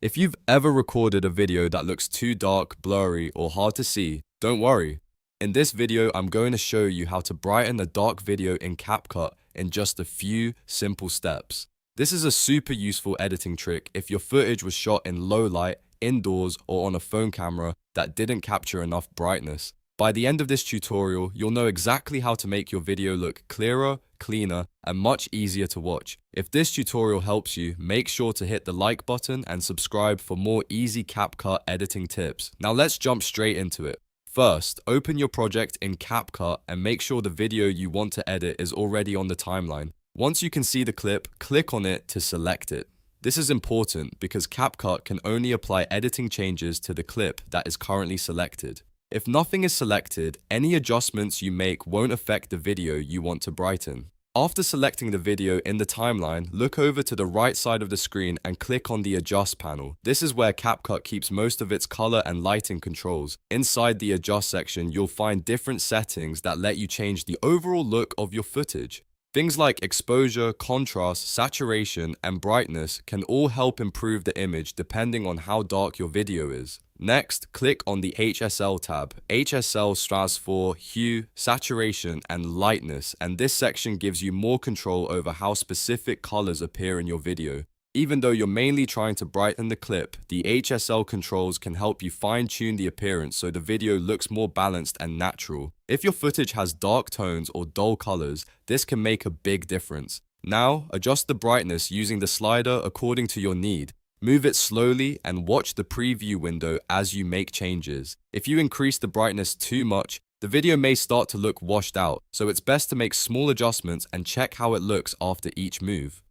If you've ever recorded a video that looks too dark, blurry, or hard to see, don't worry. In this video, I'm going to show you how to brighten a dark video in CapCut in just a few simple steps. This is a super useful editing trick if your footage was shot in low light, indoors, or on a phone camera that didn't capture enough brightness. By the end of this tutorial, you'll know exactly how to make your video look clearer, cleaner, and much easier to watch. If this tutorial helps you, make sure to hit the like button and subscribe for more easy CapCut editing tips. Now let's jump straight into it. First, open your project in CapCut and make sure the video you want to edit is already on the timeline. Once you can see the clip, click on it to select it. This is important because CapCut can only apply editing changes to the clip that is currently selected. If nothing is selected, any adjustments you make won't affect the video you want to brighten. After selecting the video in the timeline, look over to the right side of the screen and click on the Adjust panel. This is where CapCut keeps most of its color and lighting controls. Inside the Adjust section, you'll find different settings that let you change the overall look of your footage. Things like exposure, contrast, saturation, and brightness can all help improve the image depending on how dark your video is. Next, click on the HSL tab. HSL stands for Hue, Saturation, and Lightness, and this section gives you more control over how specific colors appear in your video. Even though you're mainly trying to brighten the clip, the HSL controls can help you fine-tune the appearance so the video looks more balanced and natural. If your footage has dark tones or dull colors, this can make a big difference. Now, adjust the brightness using the slider according to your need. Move it slowly and watch the preview window as you make changes. If you increase the brightness too much, the video may start to look washed out, so it's best to make small adjustments and check how it looks after each move.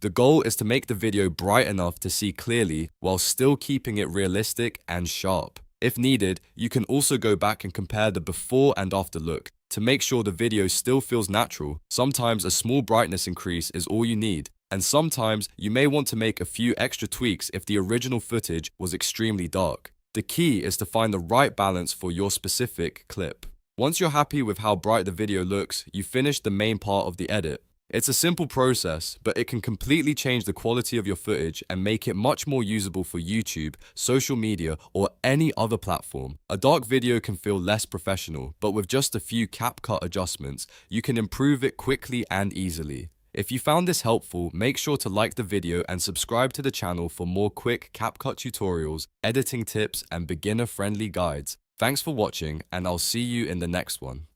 The goal is to make the video bright enough to see clearly while still keeping it realistic and sharp. If needed, you can also go back and compare the before and after look to make sure the video still feels natural. Sometimes a small brightness increase is all you need, and sometimes you may want to make a few extra tweaks if the original footage was extremely dark. The key is to find the right balance for your specific clip. Once you're happy with how bright the video looks, you finish the main part of the edit. It's a simple process, but it can completely change the quality of your footage and make it much more usable for YouTube, social media, or any other platform. A dark video can feel less professional, but with just a few CapCut adjustments, you can improve it quickly and easily. If you found this helpful, make sure to like the video and subscribe to the channel for more quick CapCut tutorials, editing tips, and beginner-friendly guides. Thanks for watching, and I'll see you in the next one.